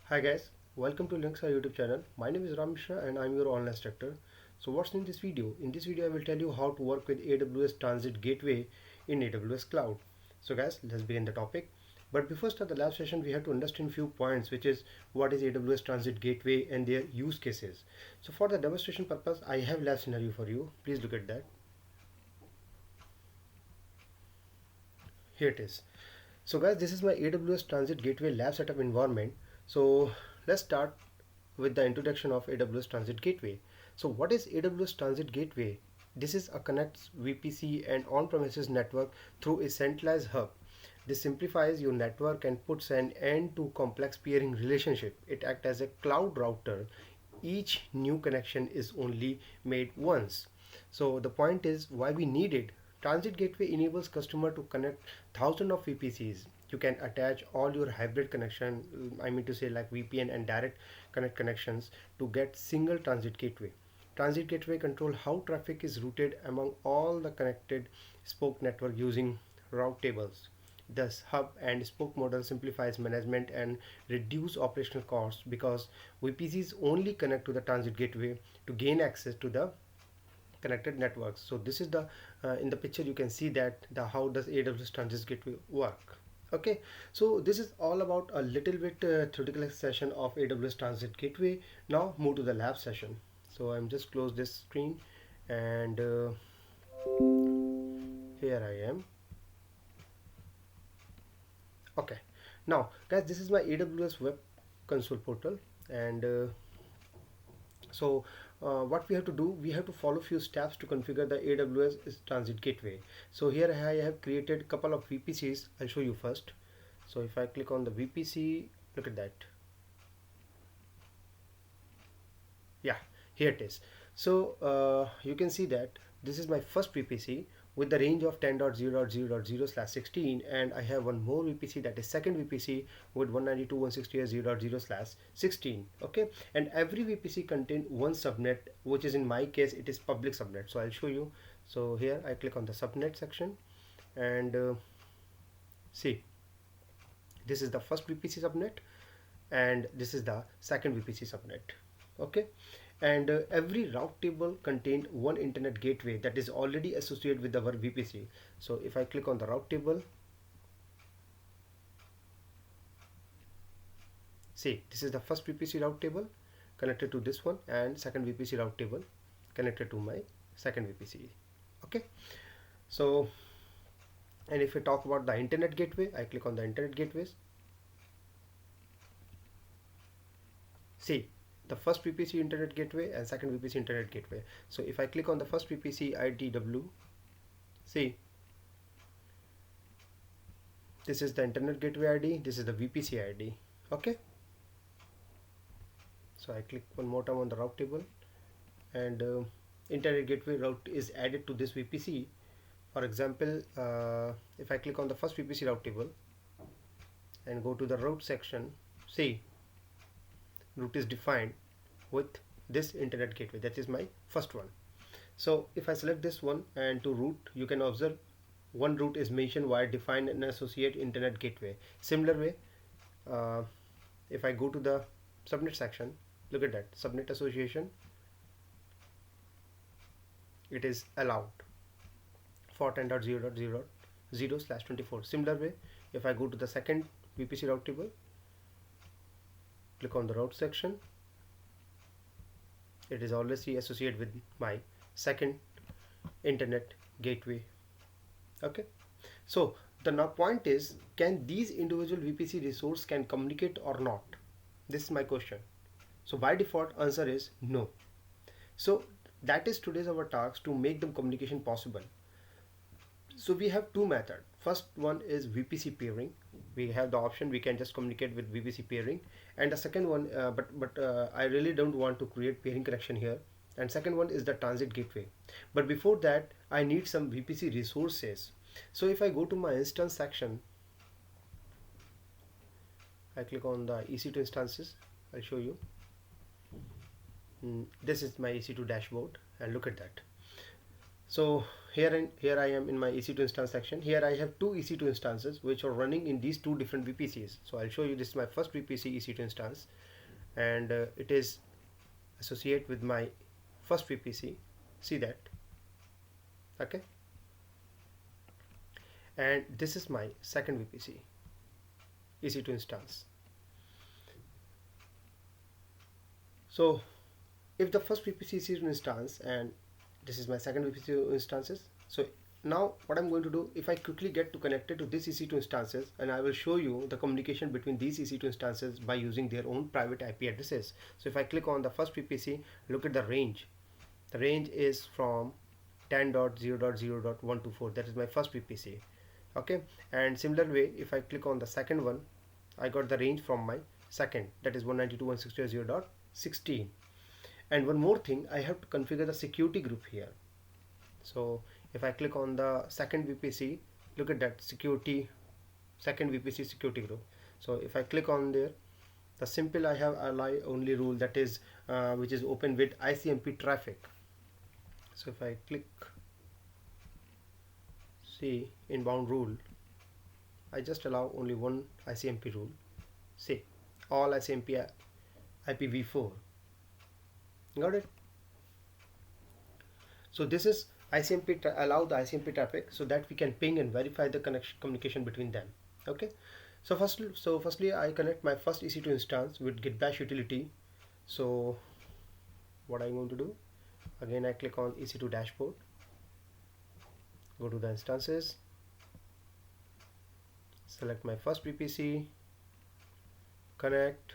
Hi guys, welcome to Linux our YouTube channel. My name is Ram Mishra and I'm your online instructor. So what's in this video? In this video I will tell you how to work with AWS Transit Gateway in AWS Cloud. So guys, let's begin the topic. But before start the lab session, we have to understand few points, which is what is AWS Transit Gateway and their use cases. So for the demonstration purpose, I have lab scenario for you. Please look at that. Here it is. So guys, this is my AWS Transit Gateway lab setup environment. So let's start with the introduction of AWS Transit Gateway. So what is AWS Transit Gateway? This is a connects VPC and on-premises network through a centralized hub. This simplifies your network and puts an end to complex peering relationship. It acts as a cloud router. Each new connection is only made once. So the point is why we need it. Transit Gateway enables customer to connect thousands of VPCs. You can attach all your hybrid connection, I mean to say like VPN and direct connect connections to get single Transit Gateway. Transit Gateway control how traffic is routed among all the connected spoke network using route tables. Thus, hub and spoke model simplifies management and reduce operational costs because VPCs only connect to the transit gateway to gain access to the connected networks. So this is the in the picture you can see that the how does AWS Transit Gateway work. Okay, so this is all about a little bit theoretical session of AWS Transit Gateway. Now move to the lab session. So I'm just close this screen and here I am. Okay, now guys, this is my AWS web console portal and what we have to do, we have to follow few steps to configure the AWS Transit Gateway. So here I have created a couple of VPCs. I'll show you first. So if I click on the VPC, look at that. Yeah, here it is. So you can see that this is my first VPC with the range of 10.0.0.0/16, and I have one more VPC, that is second VPC with 192.168.0.0/16. Okay, and every VPC contain one subnet, which is in my case it is public subnet. So I'll show you. So here I click on the subnet section and see, this is the first VPC subnet and this is the second VPC subnet. Okay, and every route table contained one internet gateway that is already associated with our VPC. So if I click on the route table, see, this is the first VPC route table connected to this one, and second VPC route table connected to my second VPC. Okay, so and if we talk about the internet gateway, I click on the internet gateways. See, the first VPC internet gateway and second VPC internet gateway. So if I click on the first VPC IDW, see, this is the internet gateway ID, this is the VPC ID. Okay, so I click one more time on the route table and internet gateway route is added to this VPC. For example, if I click on the first VPC route table and go to the route section, see, route is defined with this internet gateway, that is my first one. So if I select this one and to route, you can observe one route is mentioned via define and associate internet gateway. Similar way, if I go to the subnet section, look at that, subnet association, it is allowed for 10.0.0.0/24. Similar way, if I go to the second VPC route table, click on the route section, it is already associated with my second internet gateway. Okay, so the now point is, can these individual VPC resource can communicate or not? This is my question. So by default answer is no. So that is today's our task to make the communication possible. So we have two methods. First one is VPC peering. We have the option we can just communicate with VPC peering, and the second one, I really don't want to create peering connection here. And second one is the transit gateway. But before that, I need some VPC resources. So if I go to my instance section, I click on the EC2 instances. I'll show you. This is my EC2 dashboard, and look at that. So here I am in my EC2 instance section. Here I have two EC2 instances which are running in these two different VPCs. So I'll show you. This is my first VPC EC2 instance, and it is associate with my first VPC. See that? Okay. And this is my second VPC EC2 instance. So if the first VPC is EC2 instance and this is my second VPC instances, so now what I'm going to do, if I quickly get to connect it to this EC2 instances, and I will show you the communication between these EC2 instances by using their own private IP addresses. So if I click on the first VPC, look at the range. The range is from 10.0.0.124. That is my first VPC. Okay, and similar way, if I click on the second one, I got the range from my second, that is 192.168.0.16. And one more thing, I have to configure the security group here. So if I click on the second VPC, look at that security, second VPC security group. So if I click on there, the simple I have allow only rule, that is which is open with ICMP traffic. So if I click see inbound rule, I just allow only one ICMP rule. See all ICMP IPv4. Got it? So this is ICMP, allow the ICMP traffic so that we can ping and verify the connection communication between them. Okay. So firstly I connect my first EC2 instance with git bash utility. So what I'm going to do, again I click on EC2 dashboard, go to the instances, select my first VPC, connect,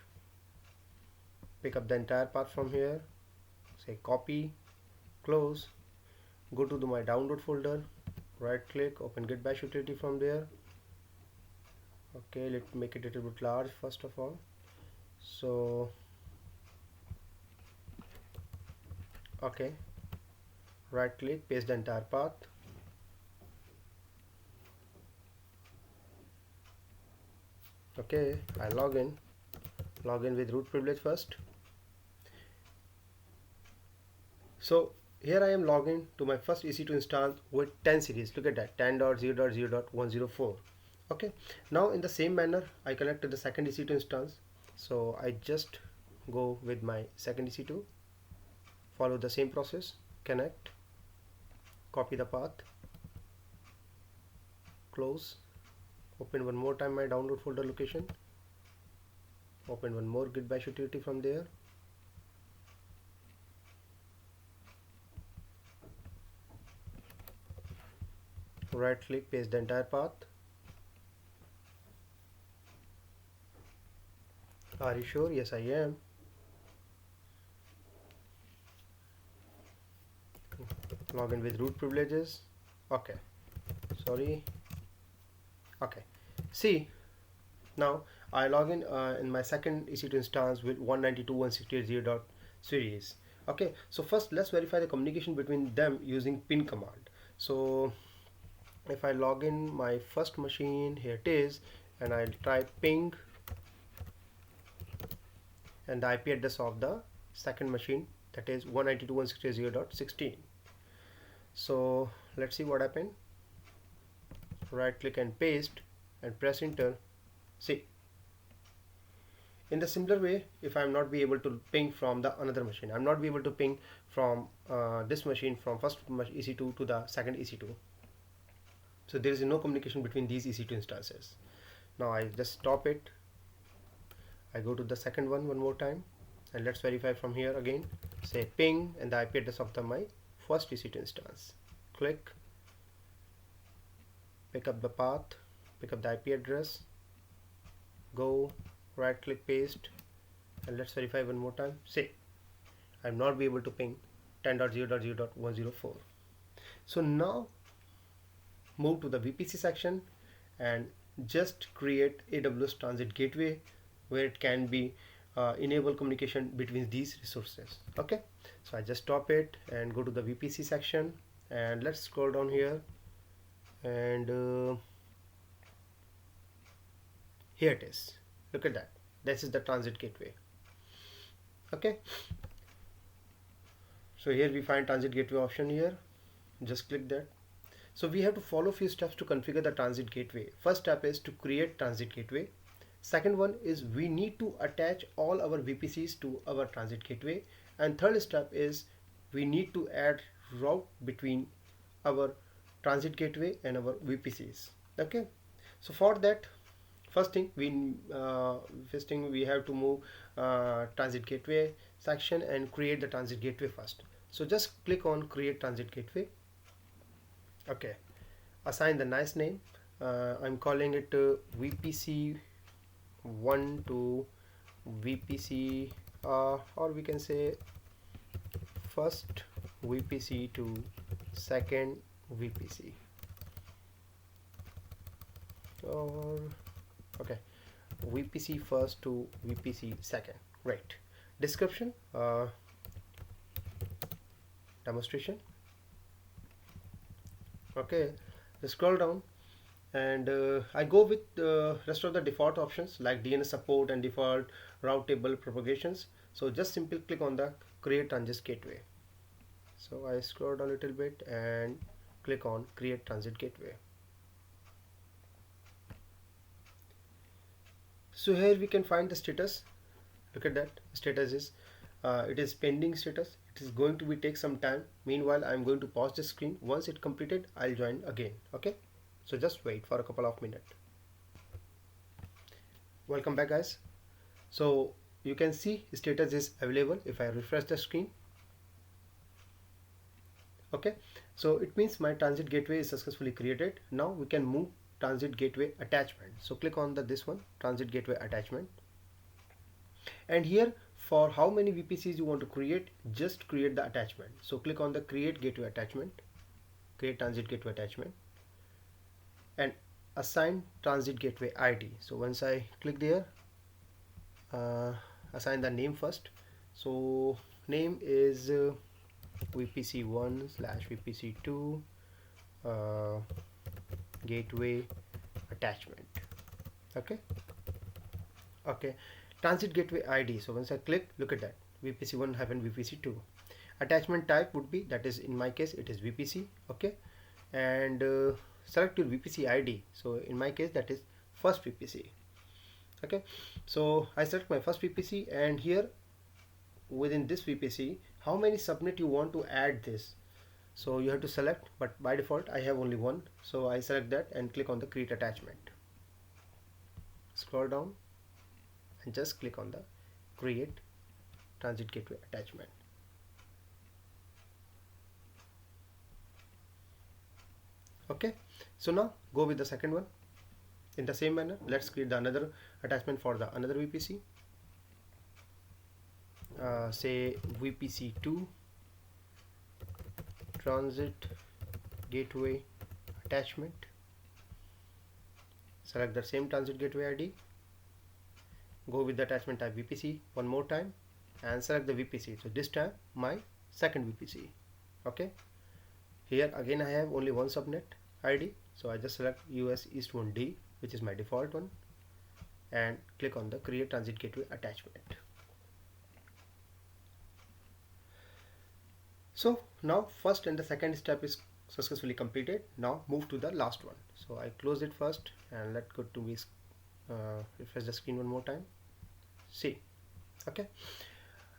pick up the entire path from here, say copy, close, go to my download folder, right click, open git bash utility from there. Okay, let's make it a little bit large first of all. So okay, right click, paste the entire path. Okay, I log in with root privilege first. So here I am logged in to my first EC2 instance with 10 series. Look at that, 10.0.0.104. Okay, now in the same manner I connect to the second EC2 instance. So I just go with my second EC2, follow the same process, connect, copy the path, close, open one more time my download folder location, open one more git bash utility from there, right click, paste the entire path. Are you sure? Yes, I am. Login with root privileges. Okay, sorry. Okay, see, now I log in my second EC2 instance with 192.168.0. series. Okay, so first let's verify the communication between them using pin command. So if I log in my first machine, here it is, and I'll try ping and the IP address of the second machine, that is 192.168.0.16. So let's see what happened. Right click and paste and press enter. See, in the similar way, if I'm not be able to ping from the another machine, I'm not be able to ping from this machine from first EC2 to the second EC2. So there is no communication between these EC2 instances. Now I just stop it. I go to the second one more time, and let's verify from here again. Say ping and the IP address of my first EC2 instance. Click, pick up the path, pick up the IP address, go, right click, paste, and let's verify one more time. Say I'm not be able to ping 10.0.0.104. So now move to the VPC section and just create AWS Transit Gateway where it can be enable communication between these resources. Okay, so I just stop it and go to the VPC section, and let's scroll down here, and here it is. Look at that. This is the Transit Gateway. Okay, so here we find Transit Gateway option here. just click that. So we have to follow few steps to configure the transit gateway. First step is to create transit gateway. Second one is we need to attach all our VPCs to our transit gateway. And third step is we need to add route between our transit gateway and our VPCs. Okay. So for that, first thing we have to move transit gateway section and create the transit gateway first. So just click on create transit gateway. Okay, assign the nice name. I'm calling it VPC 1 to VPC, or we can say first VPC to second VPC, or okay, VPC first to VPC second. Right. Description, demonstration. Okay, just scroll down and I go with the rest of the default options like DNS support and default route table propagations. So just simply click on the create transit gateway. So I scroll down a little bit and click on create transit gateway. So here we can find the status. Look at that, status is it is pending status. It is going to be take some time. Meanwhile, I'm going to pause the screen. Once it completed, I'll join again. Okay, so just wait for a couple of minutes. Welcome back, guys. So you can see status is available if I refresh the screen. Okay, so it means my transit gateway is successfully created. Now we can move transit gateway attachment. So click on this one, transit gateway attachment, and here for how many VPCs you want to create, just create the attachment. So click on the create gateway attachment, create transit gateway attachment, and assign transit gateway ID. So once I click there, assign the name first. So name is VPC1 / VPC2 gateway attachment. Okay. Okay, transit gateway ID. So once I click, look at that, VPC1 - VPC2. Attachment type would be, that is in my case it is VPC. Okay, and select your VPC ID. So in my case that is first VPC. Okay, so I select my first VPC, and here within this VPC, how many subnet you want to add this. So you have to select, but by default I have only one. So I select that and click on the create attachment. Scroll down and just click on the create transit gateway attachment. Okay, so now go with the second one. In the same manner, let's create the another attachment for the another VPC. Say VPC2 transit gateway attachment. Select the same transit gateway ID. Go with the attachment type VPC one more time and select the VPC. So this time my second VPC. Okay, here again I have only one subnet ID, so I just select US East 1D, which is my default one, and click on the create transit gateway attachment. So now first and the second step is successfully completed. Now move to the last one. So I close it first and let go to this, refresh the screen one more time. See, okay,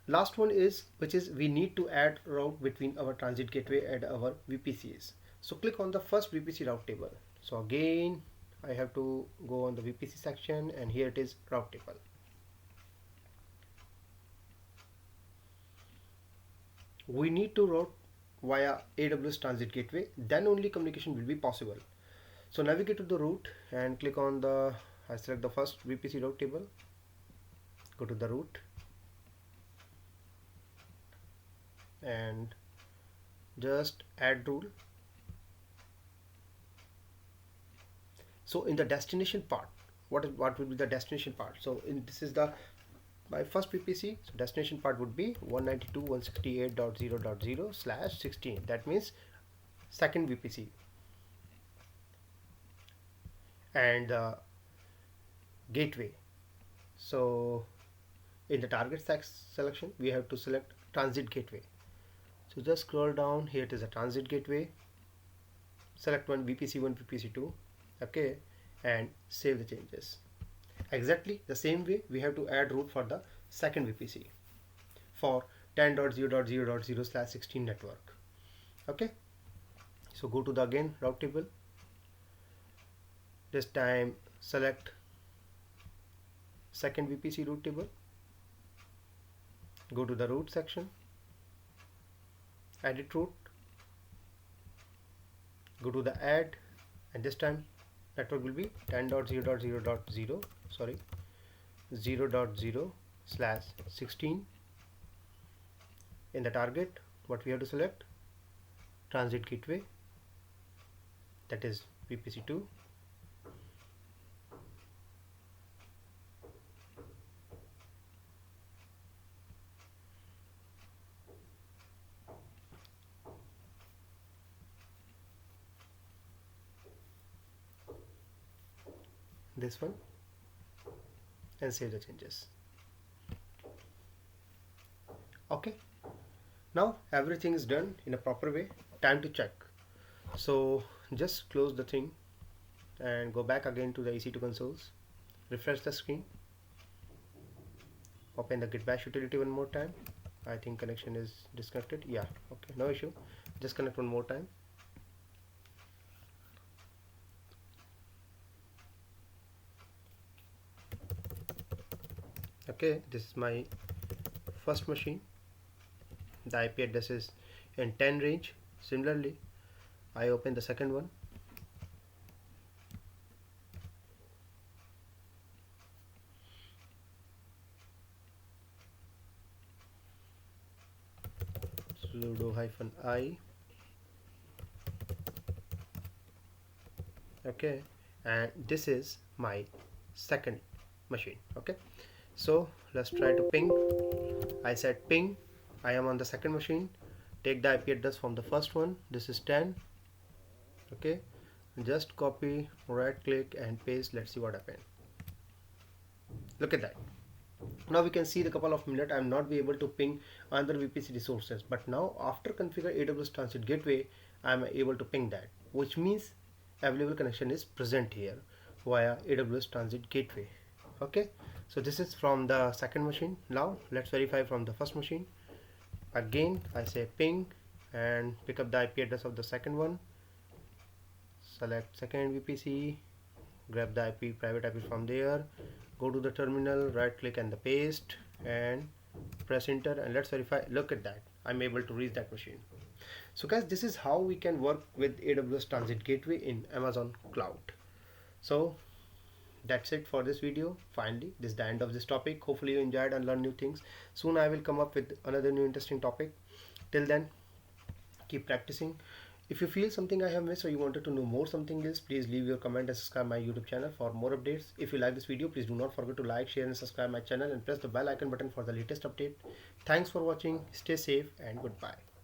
last one is, which is we need to add route between our transit gateway and our VPCs. So click on the first VPC route table. So again I have to go on the VPC section, and here it is route table. We need to route via AWS Transit Gateway, then only communication will be possible. So navigate to the route and click on the, I select the first VPC route table, go to the route and just add rule. So in the destination part, what will be the destination part? So this is the my first VPC. So destination part would be 192.168.0.0/16. That means second VPC. And gateway. So in the target selection, we have to select transit gateway. So just scroll down, here it is a transit gateway. select one VPC1, VPC2, okay, and save the changes. Exactly the same way we have to add route for the second VPC for 10.0.0.0/16 network. Okay, so go to the again route table. This time select second VPC route table, go to the route section, edit route, go to the add, and this time network will be 10.0.0.0 sorry 0.0/16. In the target, what we have to select? Transit gateway, that is VPC2. This one, and save the changes. Okay, now everything is done in a proper way. Time to check. So just close the thing and go back again to the EC2 consoles, refresh the screen, open the git bash utility one more time. I think connection is disconnected. Yeah, okay, no issue. Just connect one more time. Okay, this is my first machine. The IP address is in 10 range. Similarly, I open the second one. Sudo -i. Okay, and this is my second machine. Okay, so let's try to ping. I said ping. I am on the second machine. Take the IP address from the first one. This is 10. Okay, just copy, right click and paste. Let's see what happened. Look at that. Now we can see the couple of minutes I am not be able to ping other VPC resources, but now after configure AWS Transit Gateway I am able to ping that, which means available connection is present here via AWS Transit Gateway. Okay, so this is from the second machine. Now let's verify from the first machine. Again I say ping and pick up the IP address of the second one, select second VPC, grab the IP private IP from there, go to the terminal, right click and the paste and press enter, and let's verify. Look at that, I'm able to reach that machine. So guys, this is how we can work with AWS Transit Gateway in Amazon Cloud. So that's it for this video. Finally, this is the end of this topic. Hopefully you enjoyed and learned new things. Soon I will come up with another new interesting topic. Till then, keep practicing. If you feel something I have missed or you wanted to know more something else, please leave your comment and subscribe my YouTube channel for more updates. If you like this video, please do not forget to like, share and subscribe my channel and press the bell icon button for the latest update. Thanks for watching. Stay safe and goodbye.